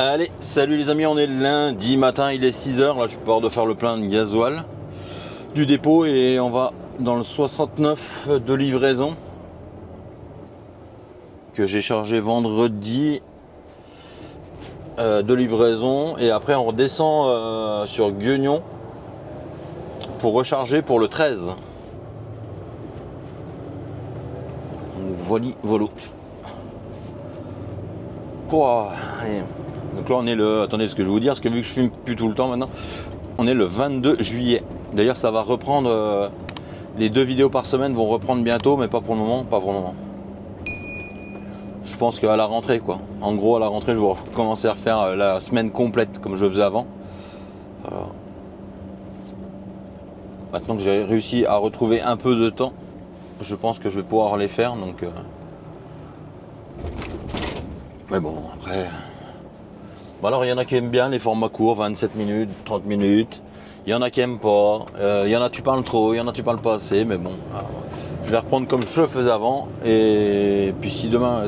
Allez, salut les amis, on est lundi matin, il est 6h, là je pars de faire le plein de gasoil du dépôt et on va dans le 69 de livraison que j'ai chargé vendredi de livraison et après on redescend sur Guignon pour recharger pour le 13. Donc voilà. Allez. Donc là on est le... Attendez, parce que je vais vous dire, parce que vu que je filme plus tout le temps maintenant, on est le 22 juillet. D'ailleurs ça va reprendre, les 2 vidéos par semaine vont reprendre bientôt, mais pas pour le moment, Je pense qu'à la rentrée quoi. En gros à la rentrée je vais commencer à refaire la semaine complète comme je faisais avant. Alors, maintenant que j'ai réussi à retrouver un peu de temps, je pense que je vais pouvoir les faire donc... Mais bon après... Bon alors il y en a qui aiment bien les formats courts, 27 minutes, 30 minutes. Il y en a qui aiment pas, il y en a tu parles trop, il y en a tu parles pas assez, mais bon. Alors, je vais reprendre comme je faisais avant. Et puis si demain,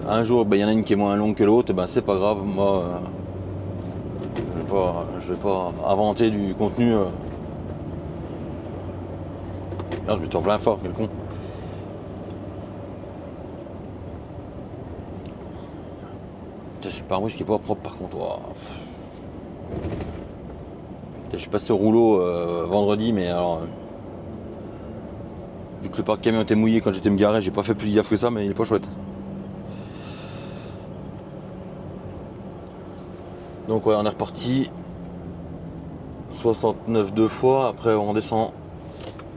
un jour il y en a une qui est moins longue que l'autre, ben c'est pas grave, moi je vais pas inventer du contenu. Là, je me tourne plein fort, quel con. J'ai le pare-brise qui est pas propre par contre. Oh. J'ai passé au rouleau vendredi, mais alors vu que le parc-camion était mouillé quand j'étais me garer, j'ai pas fait plus gaffe que ça, mais il est pas chouette. Donc ouais, on est reparti 69 deux fois, après on descend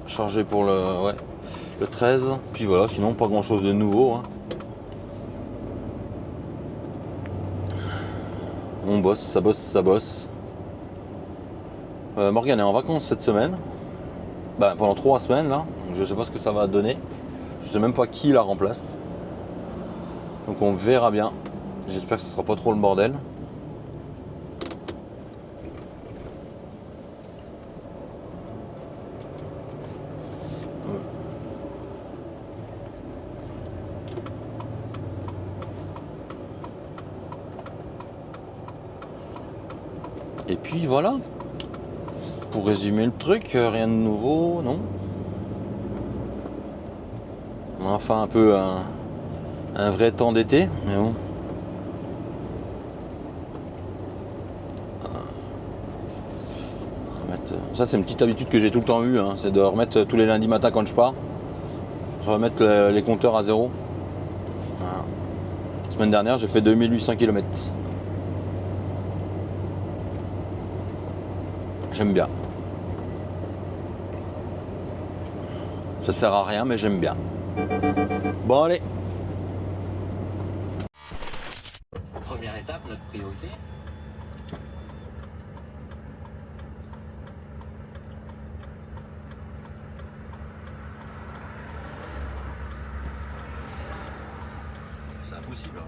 chargé pour le 13, puis voilà, sinon pas grand chose de nouveau hein. On bosse, ça bosse, ça bosse. Morgane est en vacances cette semaine, pendant 3 semaines là, donc je sais pas ce que ça va donner, je sais même pas qui la remplace, donc on verra bien, j'espère que ce sera pas trop le bordel. Et puis voilà, pour résumer le truc, rien de nouveau, non. On a enfin un peu un vrai temps d'été, mais bon. Ça c'est une petite habitude que j'ai tout le temps eue, hein, c'est de remettre tous les lundis matins quand je pars, remettre les compteurs à zéro. Voilà. La semaine dernière j'ai fait 2800 km. J'aime bien. Ça sert à rien mais j'aime bien. Bon allez. Première étape, notre priorité. C'est impossible.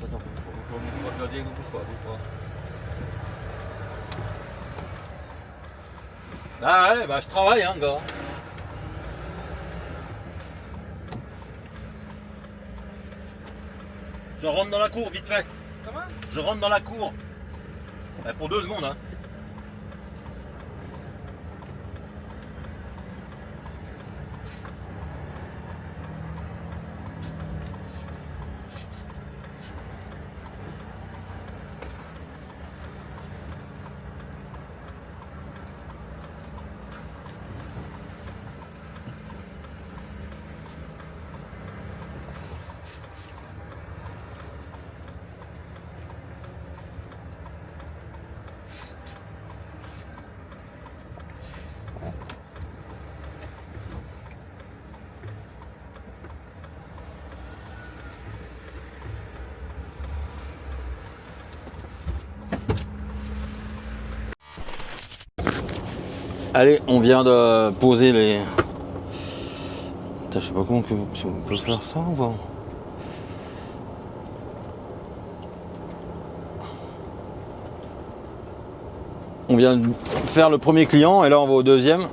Attends, bouge pas. Ah ouais, bah je travaille hein gars. Je rentre dans la cour vite fait. Comment? Je rentre dans la cour. Pour 2 secondes hein. Allez, on vient de poser les Putain, je sais pas comment si on peut faire ça ou pas. On vient de faire le premier client et là on va au deuxième.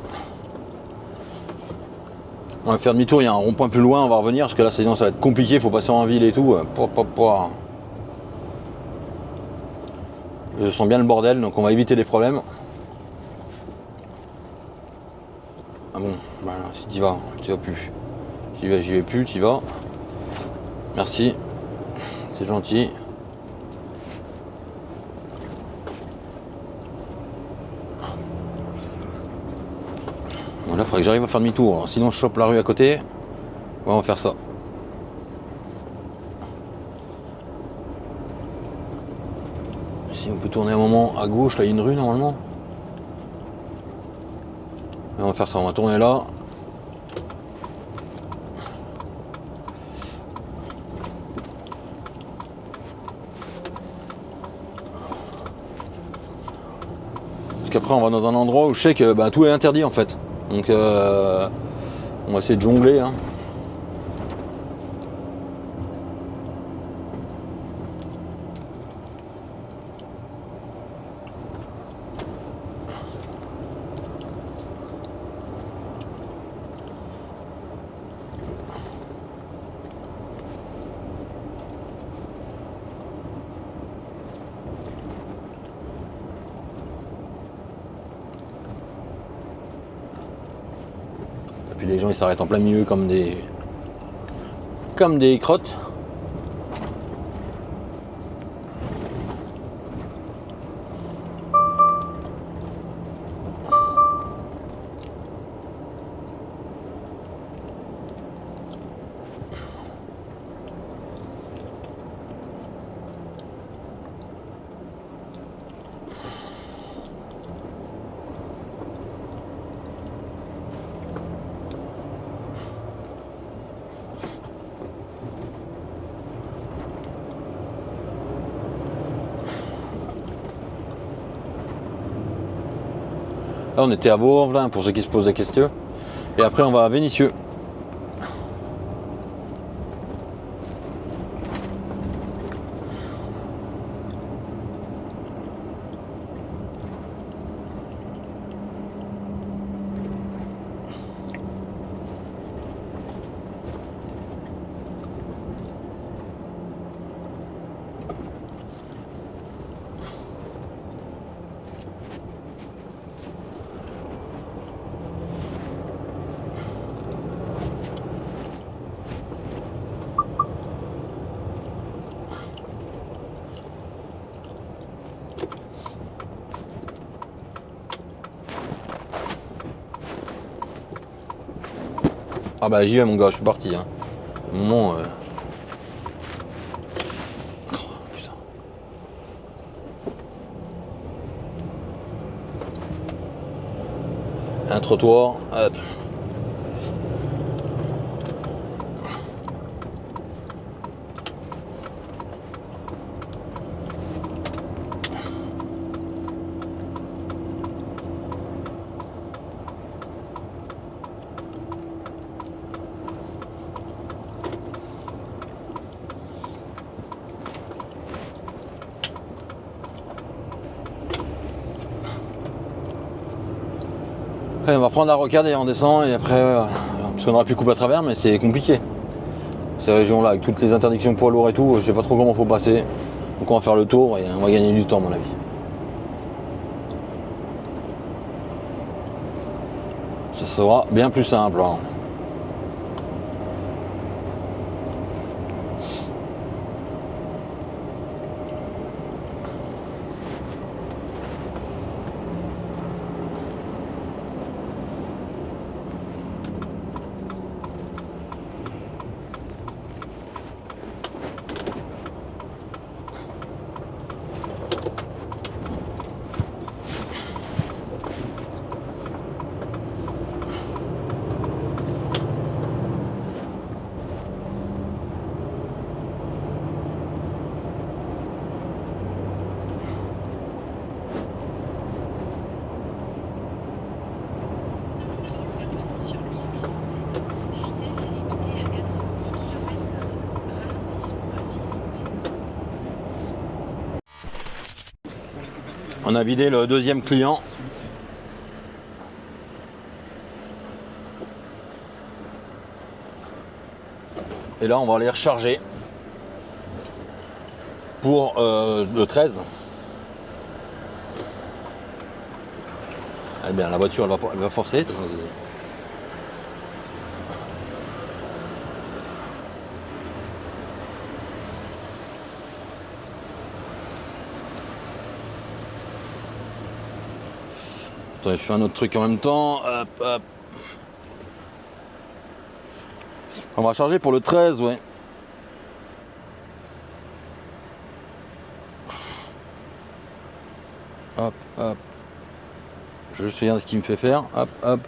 On va faire demi-tour, il y a un rond-point plus loin, on va revenir parce que là sinon ça va être compliqué, il faut passer en ville et tout. Je sens bien le bordel, donc on va éviter les problèmes. Ah bon, voilà, si tu vas plus. J'y vais plus, tu y vas. Merci, c'est gentil. Bon, là, il faudrait que j'arrive à faire demi-tour, sinon je chope la rue à côté. Ouais, on va faire ça. Si on peut tourner un moment à gauche, là il y a une rue normalement. Et on va faire ça, on va tourner là. Parce qu'après on va dans un endroit où je sais que tout est interdit en fait. Donc on va essayer de jongler. Hein. Et puis les gens ils s'arrêtent en plein milieu comme des crottes. Là on était à Vaux-en-Velin pour ceux qui se posent la question. Et après on va à Vénissieux. Ah bah j'y vais mon gars, je suis parti. Hein. À un moment, oh, putain. Un trottoir, hop. Allez, on va prendre la rocade et on descend et après, parce qu'on aurait pu couper à travers mais c'est compliqué. Ces régions là avec toutes les interdictions poids lourds et tout, je sais pas trop comment faut passer. Donc on va faire le tour et on va gagner du temps à mon avis. Ça sera bien plus simple. Hein. On a vidé le deuxième client. Et là, on va aller recharger pour le 13. Eh bien, la voiture, elle va forcer. Attendez, je fais un autre truc en même temps. Hop, hop. On va charger pour le 13, ouais. Hop, hop. Je sais bien ce qu'il me fait faire. Hop, hop.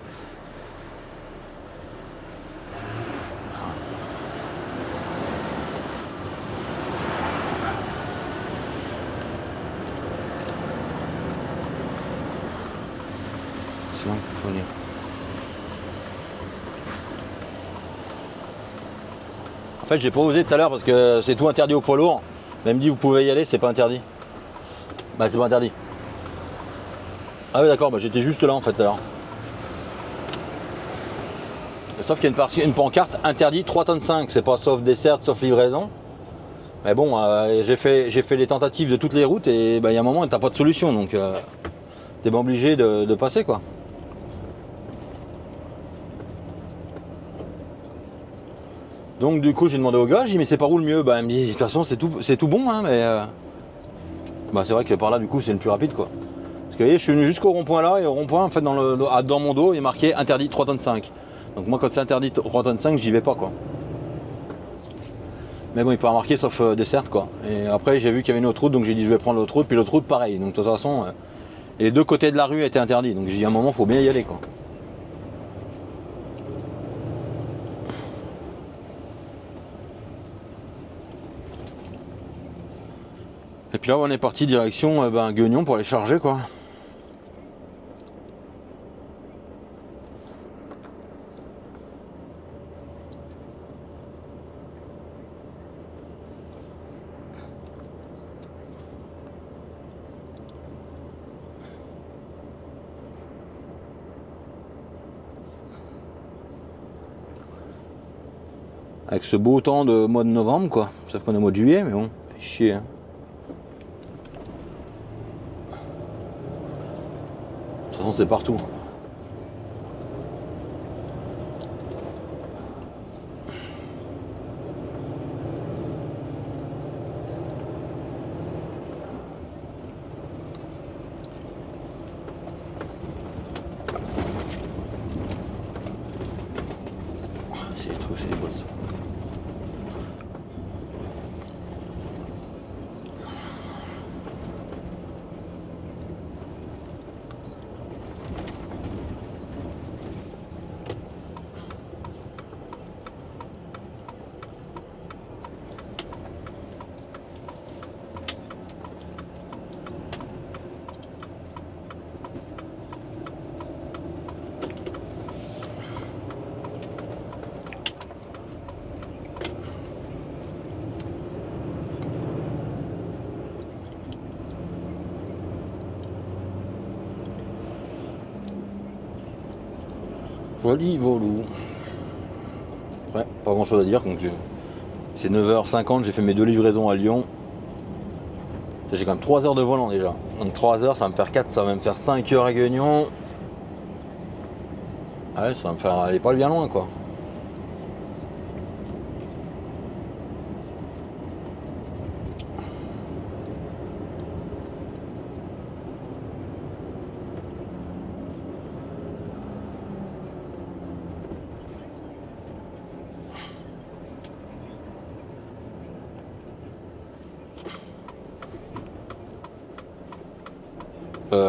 C'est bon, faut lire. En fait, j'ai pas osé tout à l'heure parce que c'est tout interdit aux poids lourds. Mais elle me dit, vous pouvez y aller, c'est pas interdit. Bah, c'est pas interdit. Ah oui, d'accord, bah, j'étais juste là en fait tout à l'heure. Sauf qu'il y a une pancarte interdit 3 tonnes 5, c'est pas sauf dessert, sauf livraison. Mais bon, j'ai fait les tentatives de toutes les routes et bah, il y a un moment t'as pas de solution, donc t'es bien obligé de passer quoi. Donc du coup j'ai demandé au gars, j'ai dit mais c'est par où le mieux? Bah il me dit de toute façon c'est tout bon hein, mais bah c'est vrai que par là du coup c'est le plus rapide quoi. Parce que vous voyez, je suis venu jusqu'au rond-point là et au rond-point en fait dans mon dos il est marqué interdit 3 tonnes 5. Donc moi quand c'est interdit 3 tonnes 5 j'y vais pas quoi. Mais bon il peut en marquer sauf dessert quoi. Et après j'ai vu qu'il y avait une autre route donc j'ai dit je vais prendre l'autre route, puis l'autre route pareil. Donc de toute façon les deux côtés de la rue étaient interdits. Donc j'ai dit à un moment faut bien y aller quoi. Et puis là on est parti direction Gueugnon pour aller charger quoi. Avec ce beau temps de mois de novembre quoi. Sauf qu'on est au mois de juillet mais bon, fait chier hein. De toute façon c'est partout. C'est des trucs, c'est des bols. Volou. Ouais, pas grand chose à dire. Donc c'est 9h50, j'ai fait mes 2 livraisons à Lyon. J'ai quand même 3 heures de volant déjà. Donc 3 heures, ça va me faire 4, ça va me faire 5 heures à Gueugnon. Ouais, ça va me faire aller pas bien loin quoi.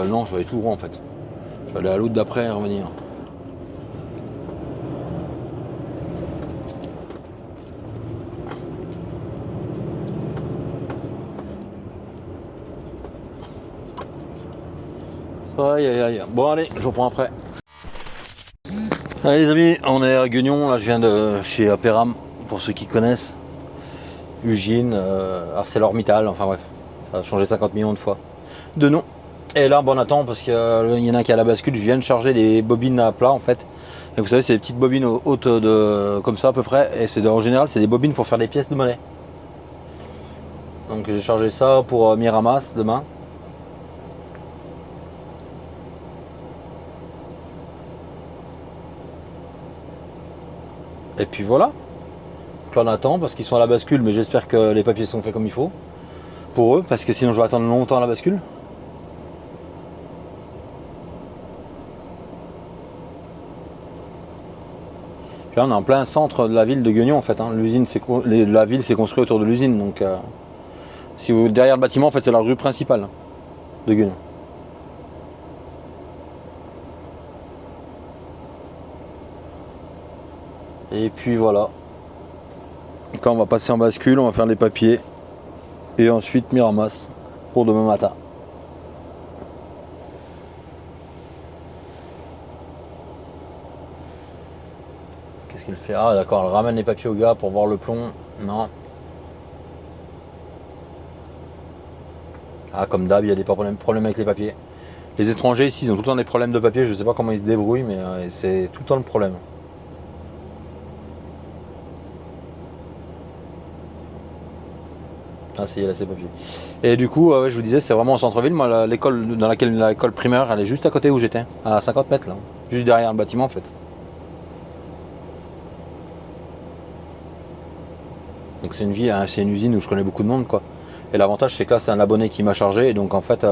Non, je vais aller tout droit en fait. Je vais aller à l'autre d'après et revenir. Aïe aïe aïe. Bon allez, je reprends après. Allez les amis, on est à Gueugnon, là je viens de chez Aperam, pour ceux qui connaissent. Ugine, ArcelorMittal, enfin bref. Ça a changé 50 millions de fois. De nom. Et là, bon, on attend parce qu'il y en a qui a la bascule. Je viens de charger des bobines à plat en fait. Et vous savez, c'est des petites bobines hautes de comme ça à peu près. Et c'est en général, c'est des bobines pour faire des pièces de monnaie. Donc j'ai chargé ça pour Miramas demain. Et puis voilà. Donc là on attend parce qu'ils sont à la bascule, mais j'espère que les papiers sont faits comme il faut. Pour eux, parce que sinon je vais attendre longtemps à la bascule. Puis là on est en plein centre de la ville de Guignon en fait. Hein. La ville s'est construite autour de l'usine. Donc si vous derrière le bâtiment en fait c'est la rue principale de Guignon. Et puis voilà. Donc là on va passer en bascule, on va faire les papiers. Et ensuite Miramas pour demain matin. Qu'est-ce qu'il fait? Ah d'accord, elle ramène les papiers au gars pour voir le plomb. Non. Ah comme d'hab, il y a des problèmes avec les papiers. Les étrangers ici, ils ont tout le temps des problèmes de papier. Je sais pas comment ils se débrouillent, mais c'est tout le temps le problème. Ah ça y est, là c'est papier. Et du coup, je vous disais, c'est vraiment au centre-ville. Moi, l'école dans laquelle l'école primaire, elle est juste à côté où j'étais, à 50 mètres là, juste derrière le bâtiment en fait. Donc c'est une usine où je connais beaucoup de monde quoi. Et l'avantage c'est que là c'est un abonné qui m'a chargé et donc en fait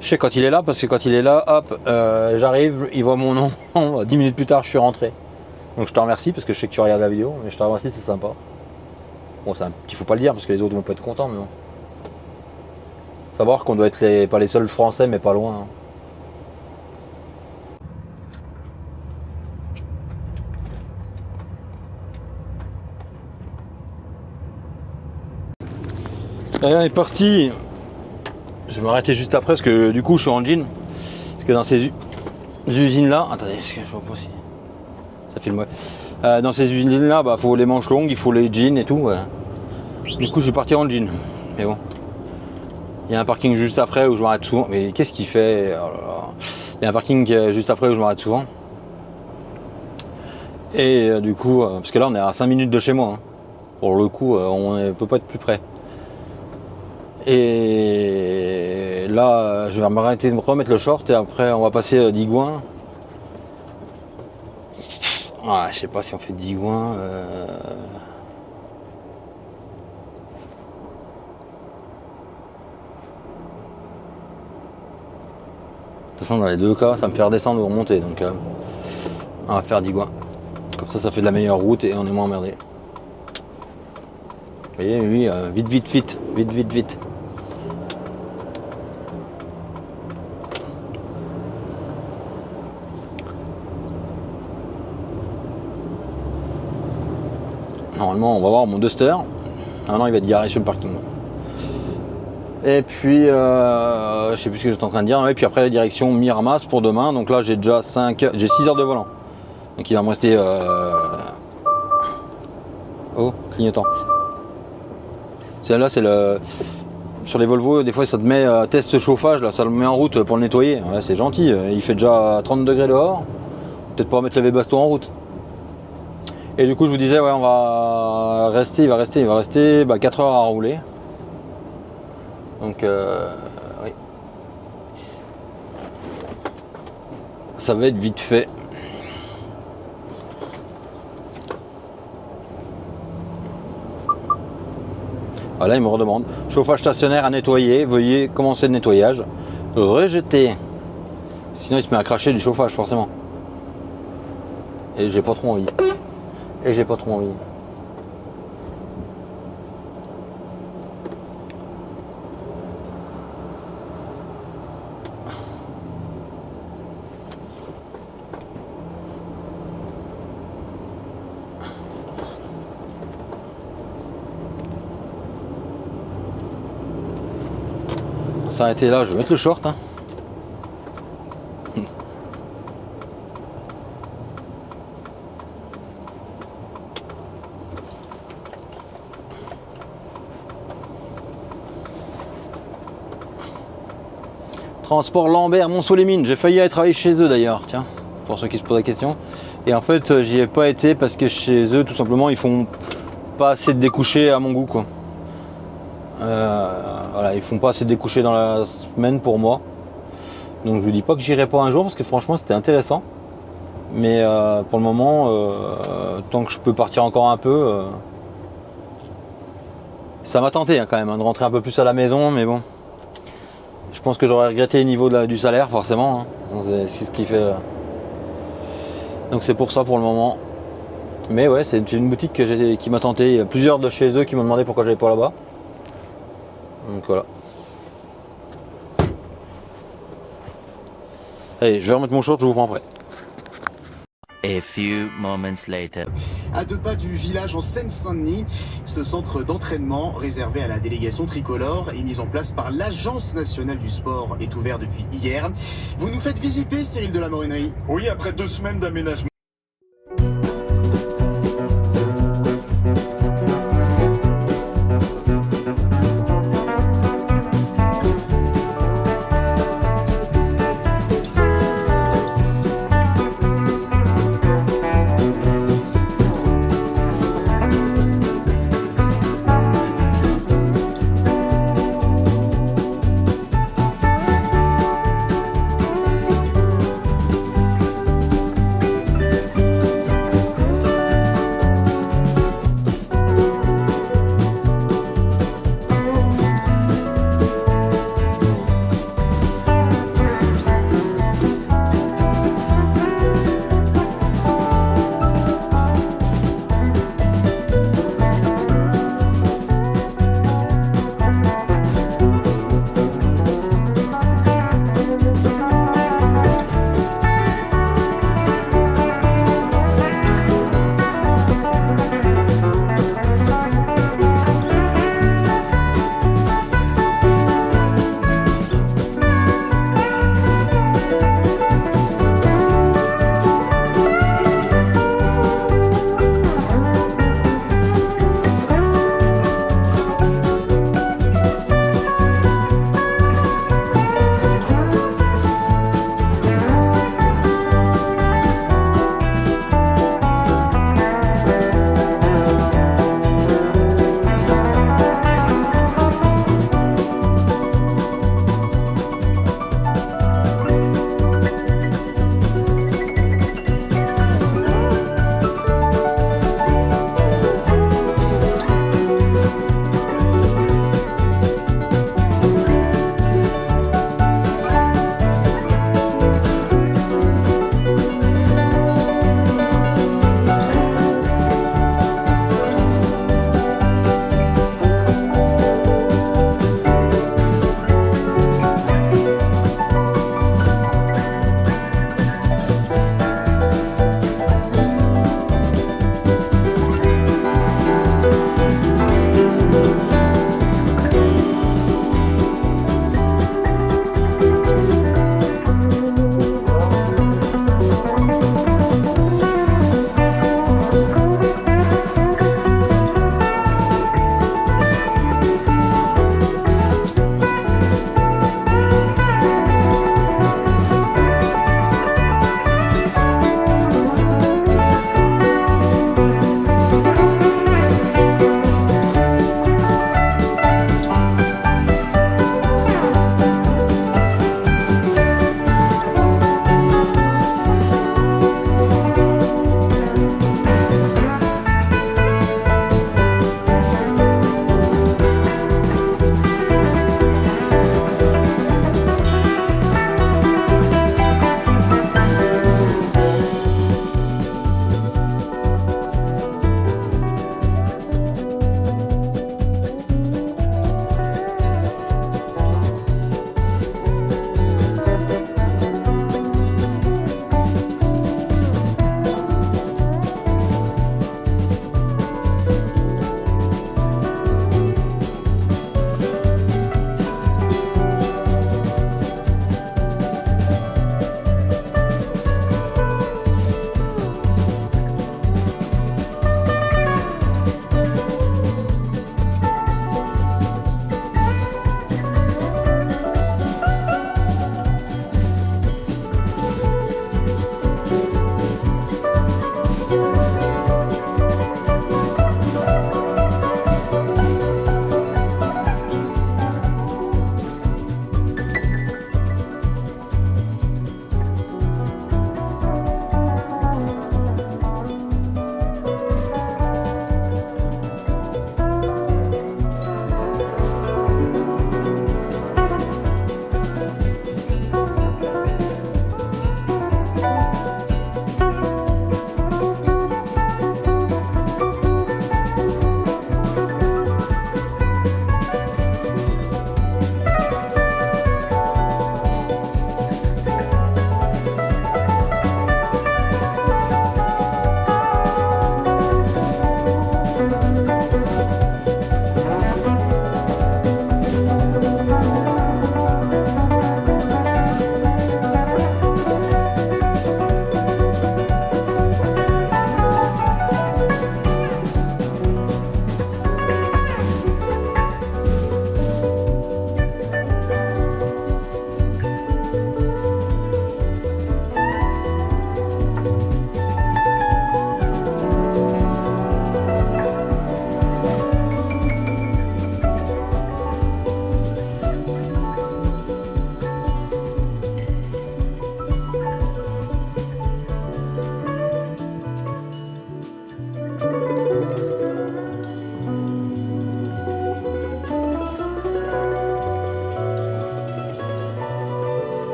je sais quand il est là parce que quand il est là, hop, j'arrive, il voit mon nom, 10 minutes plus tard je suis rentré. Donc je te remercie parce que je sais que tu regardes la vidéo, mais je te remercie, c'est sympa. Bon c'est un petit, faut pas le dire parce que les autres vont pas être contents mais bon. Savoir qu'on doit être pas les seuls français mais pas loin. Hein. Allez, on est parti. Je vais m'arrêter juste après parce que du coup je suis en jean. Parce que dans ces usines là. Attendez, est-ce que je vois pas si. Ça filme ouais. Dans ces usines là, bah faut les manches longues, il faut les jeans et tout. Ouais. Du coup je suis parti en jean. Mais bon. Il y a un parking juste après où je m'arrête souvent. Mais qu'est-ce qu'il fait? Oh là là. Il y a un parking juste après où je m'arrête souvent. Et du coup, parce que là on est à 5 minutes de chez moi. Hein. Pour le coup, on ne peut pas être plus près. Et là, je vais m'arrêter de me remettre le short et après on va passer Digoin. Ah, je sais pas si on fait Digoin. De toute façon, dans les deux cas, ça me fait redescendre ou remonter. Donc, on va faire Digoin. Comme ça fait de la meilleure route et on est moins emmerdé. Vous voyez, lui, vite. Normalement, on va voir mon Duster. Ah non, il va être garé sur le parking. Et puis, je sais plus ce que j'étais en train de dire. Et puis après, direction Miramas pour demain. Donc là, j'ai déjà j'ai 6 heures de volant. Donc il va me rester... Oh, clignotant. Celle-là, c'est le... Sur les Volvo, des fois, ça te met test chauffage. Là, ça le met en route pour le nettoyer. Ouais, c'est gentil. Il fait déjà 30 degrés dehors. Peut-être pas mettre le Webasto en route. Et du coup, je vous disais, ouais, il va rester 4 heures à rouler. Donc, oui. Ça va être vite fait. Voilà, il me redemande. Chauffage stationnaire à nettoyer. Veuillez commencer le nettoyage. Rejeter. Sinon, il se met à cracher du chauffage, forcément. Et j'ai pas trop envie. On va s'arrêter là, je vais mettre le short. Hein. Transport Lambert, Montceau-les-Mines. J'ai failli aller travailler chez eux d'ailleurs, tiens, pour ceux qui se posent la question. Et en fait, j'y ai pas été parce que chez eux, tout simplement, ils font pas assez de découchés à mon goût, quoi. Voilà, ils font pas assez de découchés dans la semaine pour moi. Donc je vous dis pas que j'irai pas un jour parce que franchement c'était intéressant. Mais pour le moment, tant que je peux partir encore un peu, ça m'a tenté hein, quand même de rentrer un peu plus à la maison, mais bon. Je pense que j'aurais regretté au niveau du salaire forcément. Hein. C'est ce qui fait. Donc c'est pour ça pour le moment. Mais ouais, c'est une boutique qui m'a tenté. Il y a plusieurs de chez eux qui m'ont demandé pourquoi j'allais pas là-bas. Donc voilà. Allez, je vais remettre mon short, je vous prends après. A few moments later. À 2 pas du village en Seine-Saint-Denis, ce centre d'entraînement réservé à la délégation tricolore et mis en place par l'Agence nationale du sport est ouvert depuis hier. Vous nous faites visiter, Cyril de la Morinerie? Oui, après 2 semaines d'aménagement.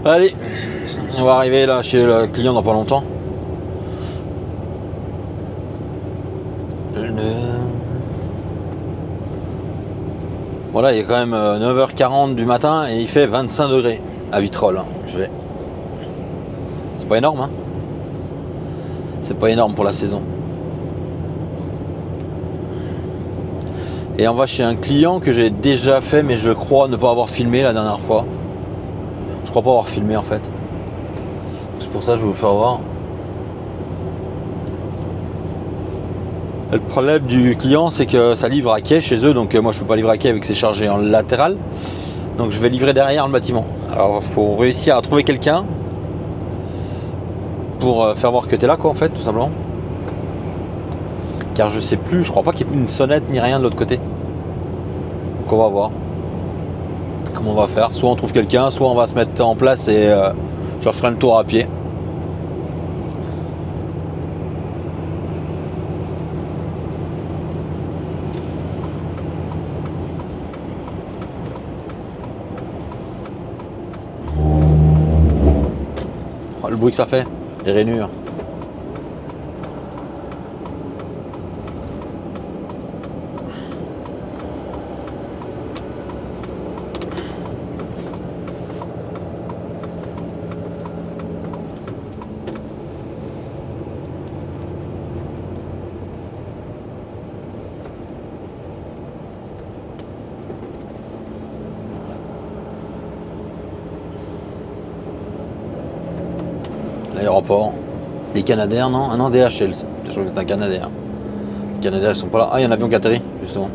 Allez, on va arriver là chez le client dans pas longtemps. Voilà, il est quand même 9h40 du matin et il fait 25 degrés à Vitrolles. C'est pas énorme, hein. C'est pas énorme pour la saison. Et on va chez un client que j'ai déjà fait, mais je crois ne pas avoir filmé la dernière fois. Je crois pas avoir filmé en fait. C'est pour ça que je vais vous faire voir. Le problème du client, c'est que ça livre à quai chez eux, donc moi je peux pas livrer à quai avec ses chargés en latéral. Donc je vais livrer derrière le bâtiment. Alors il faut réussir à trouver quelqu'un pour faire voir que tu es là quoi en fait, tout simplement. Car je sais plus, je crois pas qu'il y ait une sonnette ni rien de l'autre côté. Donc on va voir comment on va faire. Soit on trouve quelqu'un, soit on va se mettre en place et je referai le tour à pied. Oh, le bruit que ça fait, les rainures. L'aéroport, les Canadair, non? Ah non, DHL, je crois que c'est un Canadair. Les Canadair, ils sont pas là. Ah, il y a un avion qui atterrit, justement.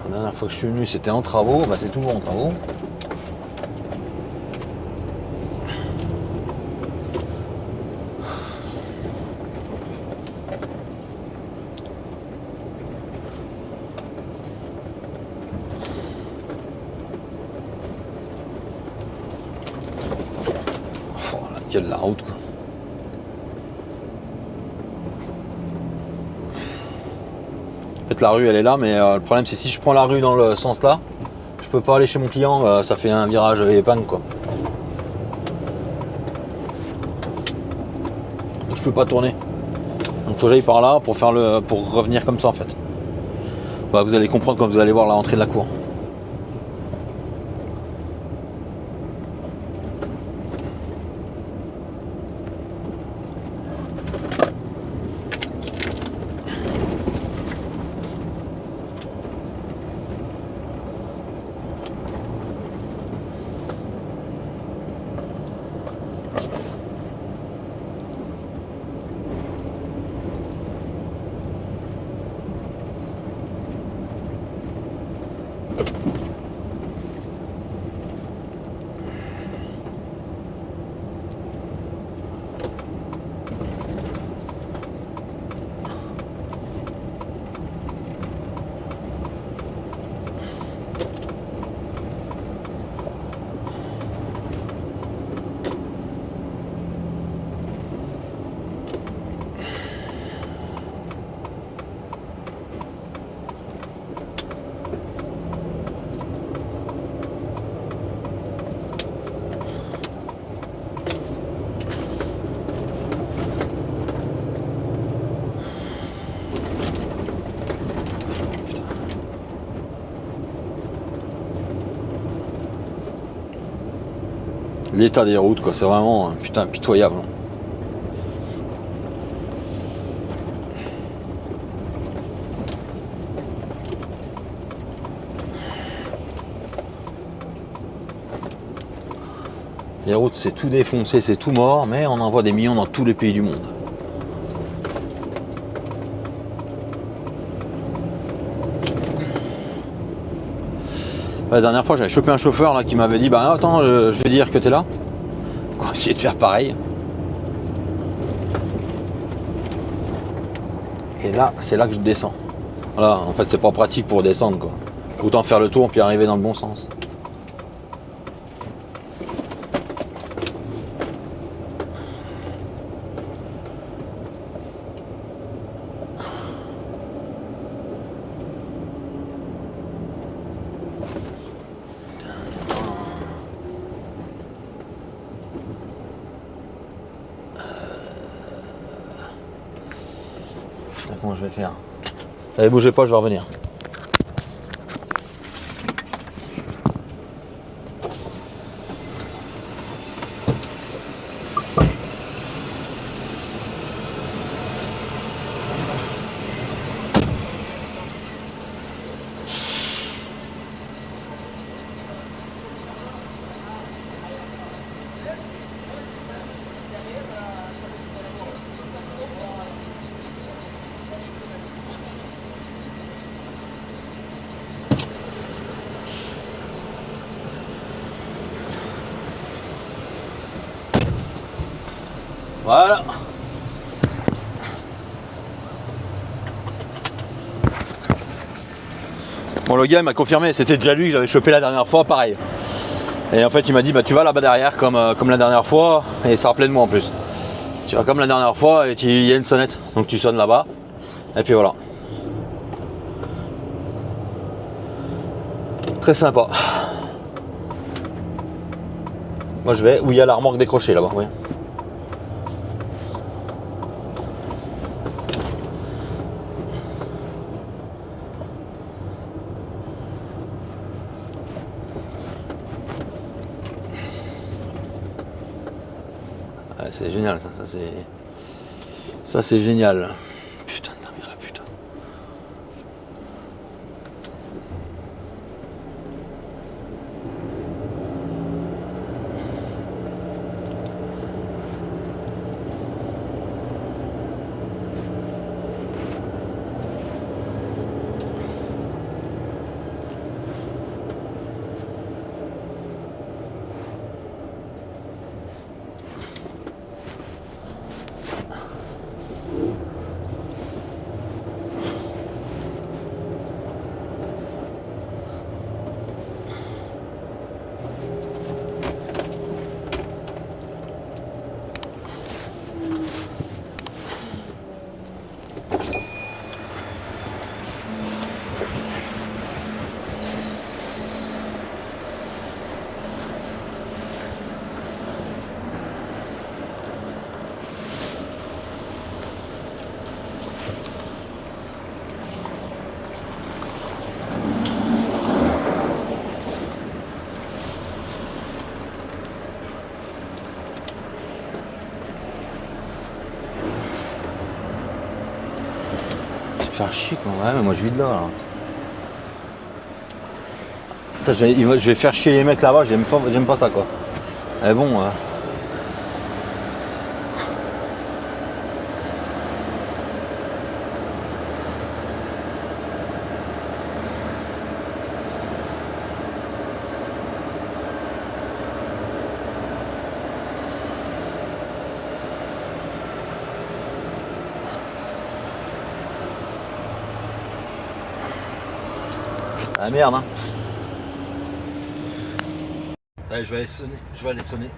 La dernière fois que je suis venu, c'était en travaux. Bah, c'est toujours en travaux. Oh, la gueule de la route, quoi. En fait, la rue elle est là, mais le problème c'est si je prends la rue dans le sens là, je peux pas aller chez mon client, ça fait un virage épingle quoi. Donc je peux pas tourner. Donc faut que j'aille par là pour pour revenir comme ça en fait. Bah, vous allez comprendre quand vous allez voir l'entrée de la cour. L'état des routes quoi, c'est vraiment putain pitoyable. Les routes, c'est tout défoncé, c'est tout mort, mais on envoie des millions dans tous les pays du monde. La dernière fois, j'avais chopé un chauffeur là qui m'avait dit bah attends, je vais dire que t'es là. On va essayer de faire pareil. Et là, c'est là que je descends. Voilà, en fait, c'est pas pratique pour descendre quoi. Autant faire le tour puis arriver dans le bon sens. Putain, comment je vais faire? Allez, bougez pas, je vais revenir. Voilà. Bon, le gars il m'a confirmé, c'était déjà lui que j'avais chopé la dernière fois, pareil. Et en fait il m'a dit bah tu vas là-bas derrière comme la dernière fois, et ça rappelait de moi en plus. Tu vas comme la dernière fois et il y a une sonnette, donc tu sonnes là-bas, et puis voilà. Très sympa. Moi je vais où il y a la remorque décrochée là-bas, oui. C'est génial ça c'est génial. Putain de la merde, la putain. Faire chier quoi, ouais mais moi je vis de là. Putain, je vais faire chier les mecs là-bas, j'aime pas ça quoi. Mais bon. Ah merde hein. Allez, je vais aller sonner.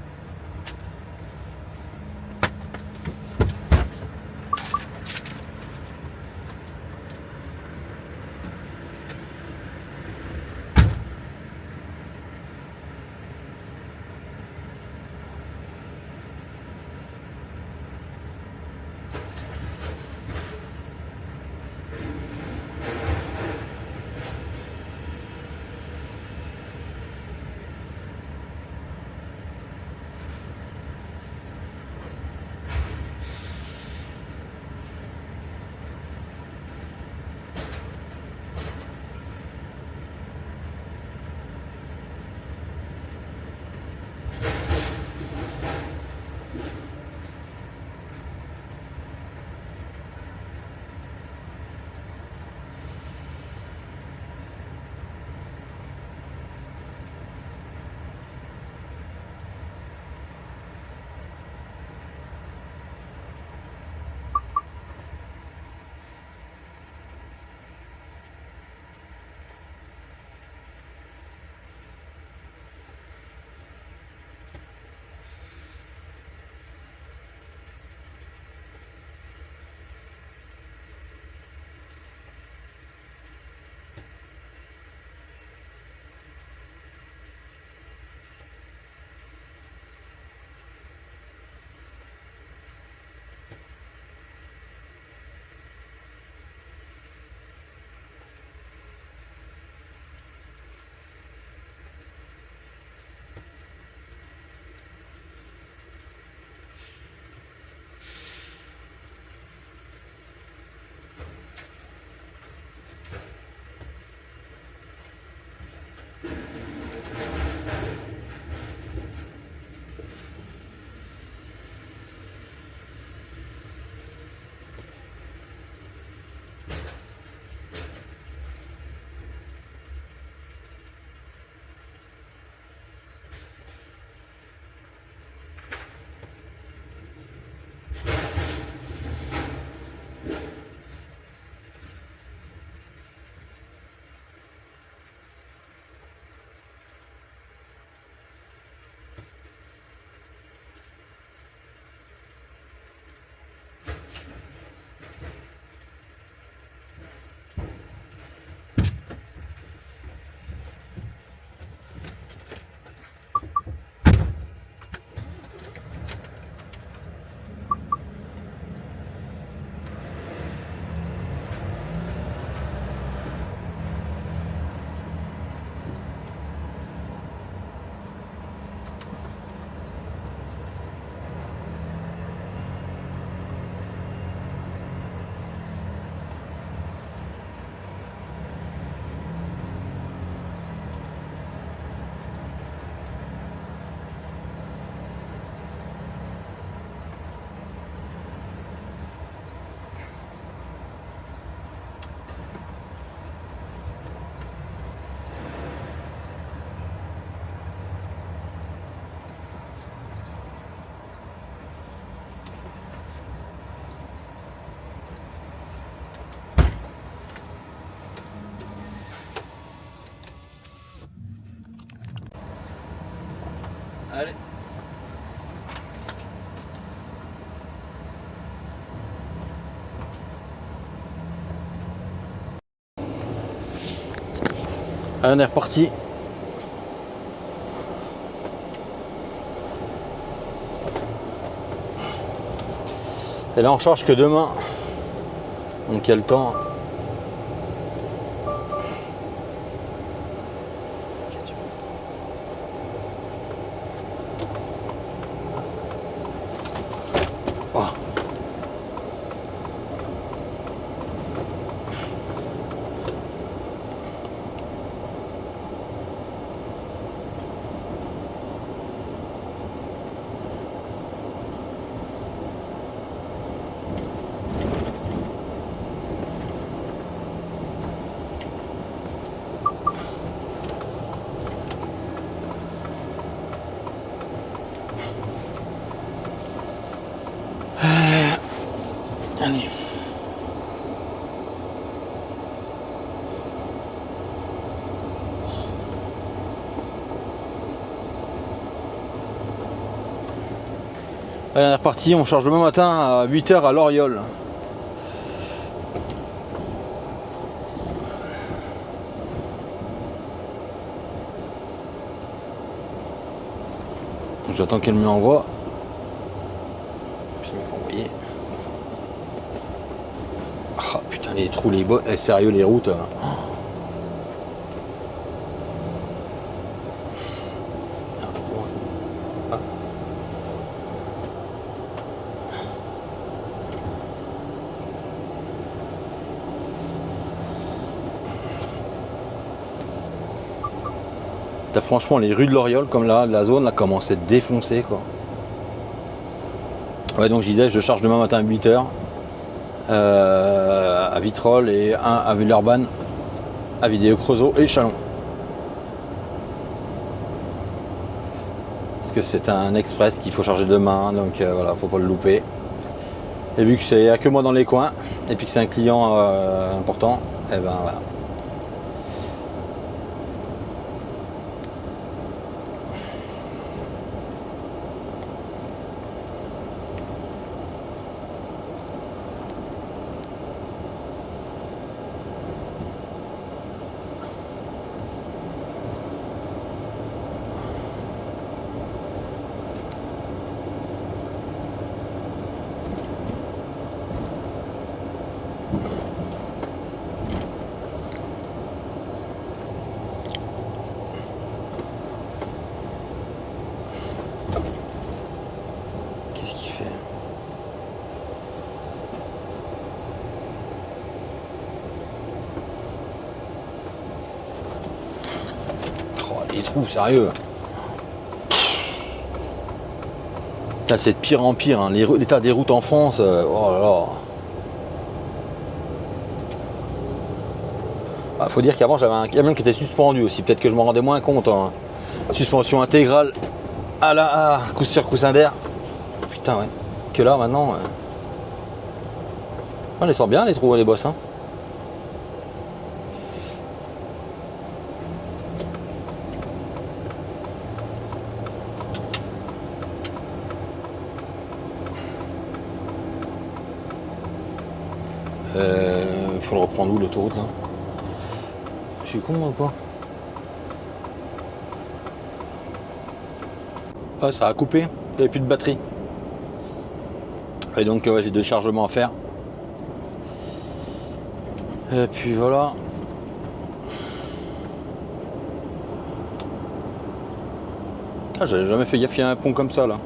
Allez. Allez, on est reparti. Et là on charge que demain. Donc il y a le temps. Oh. Allez. Allez, on est reparti, on charge demain matin à 8 h à Loriol. J'attends qu'elle me l'envoie. Puis elle m'a envoyé. Ah putain, les trous, les bottes, sérieux, les routes. T'as franchement les rues de Loriol, comme là, la zone là commence à être défoncée quoi. Ouais, donc je disais, je charge demain matin à 8 h à Vitrolles et un à Villeurbanne, à Vidéo-Creusot et Chalon. Parce que c'est un express qu'il faut charger demain, donc voilà, faut pas le louper. Et vu que c'est que moi dans les coins, et puis que c'est un client important, et ben voilà. Qu'est-ce qu'il fait? Oh, les trous, sérieux. Putain, c'est de pire en pire, hein. L'état des routes en France, oh là là. Ah, faut dire qu'avant j'avais un camion qui était suspendu aussi, peut-être que je m'en rendais moins compte. Hein. Suspension intégrale à la coup sur coussin d'air. Putain ouais. Que là maintenant. On les sent bien les trous et les bosses. Hein. Faut le reprendre où l'autoroute là? Je suis con ou quoi? Ah, ça a coupé, il n'y avait plus de batterie. Et donc ouais, j'ai 2 chargements à faire. Et puis voilà. Ah, j'avais jamais fait gaffe, il y a un pont comme ça là.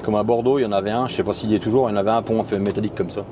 Comme à Bordeaux, il y en avait un, je sais pas s'il y est toujours, il y en avait un pont fait métallique comme ça.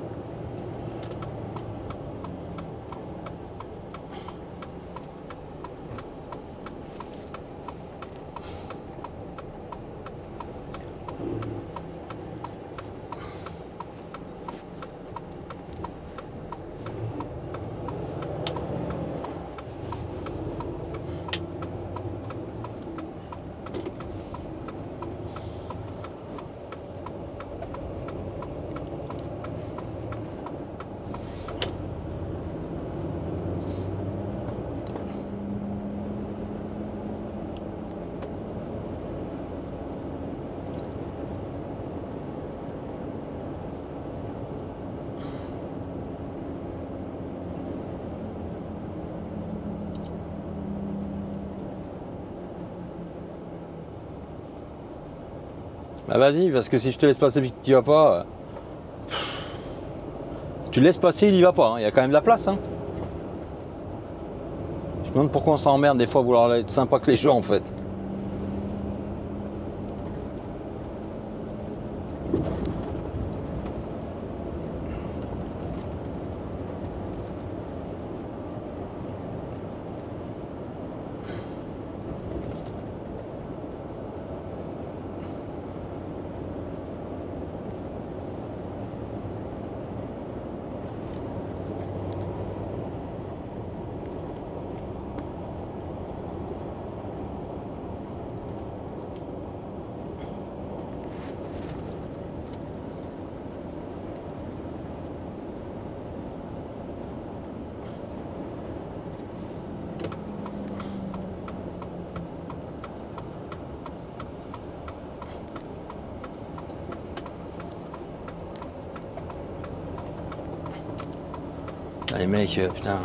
Bah vas-y, parce que si je te laisse passer et que tu y vas pas... Tu le laisses passer, il y va pas, hein. Il y a quand même de la place. Hein. Je me demande pourquoi on s'emmerde des fois à vouloir être sympa que les gens en fait. Ah, les mecs, putain.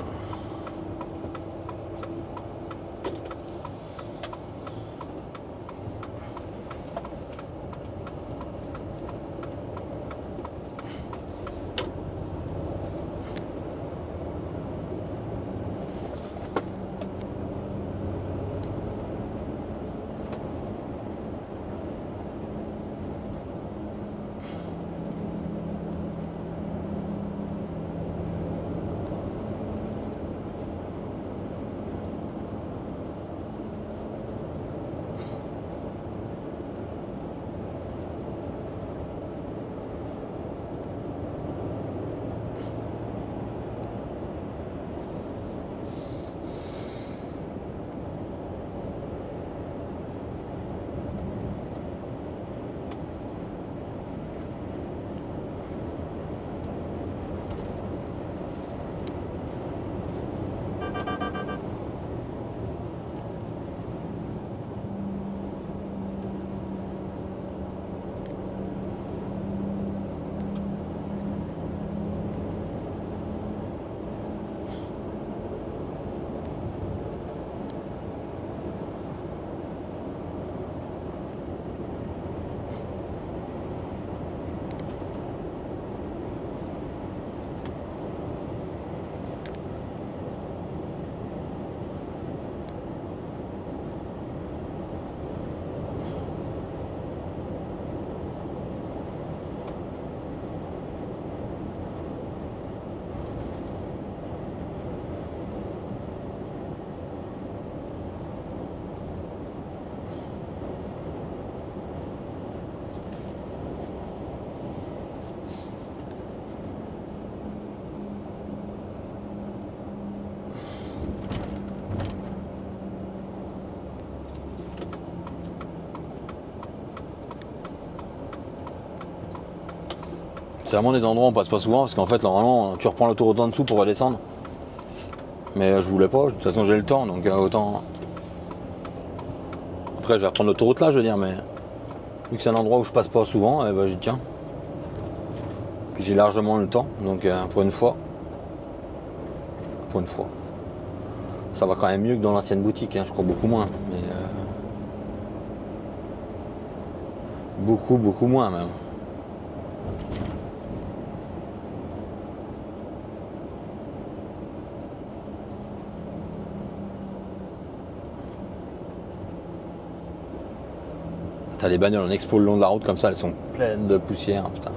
C'est vraiment des endroits où on passe pas souvent parce qu'en fait normalement tu reprends l'autoroute en dessous pour redescendre. Mais je voulais pas, de toute façon j'ai le temps donc autant. Après je vais reprendre l'autoroute là je veux dire mais vu que c'est un endroit où je passe pas souvent, eh ben, j'y tiens. Puis j'ai largement le temps, donc pour une fois. Ça va quand même mieux que dans l'ancienne boutique, hein, je crois beaucoup moins. Mais beaucoup moins même. T'as les bagnoles en expo le long de la route comme ça, elles sont pleines de poussière, putain.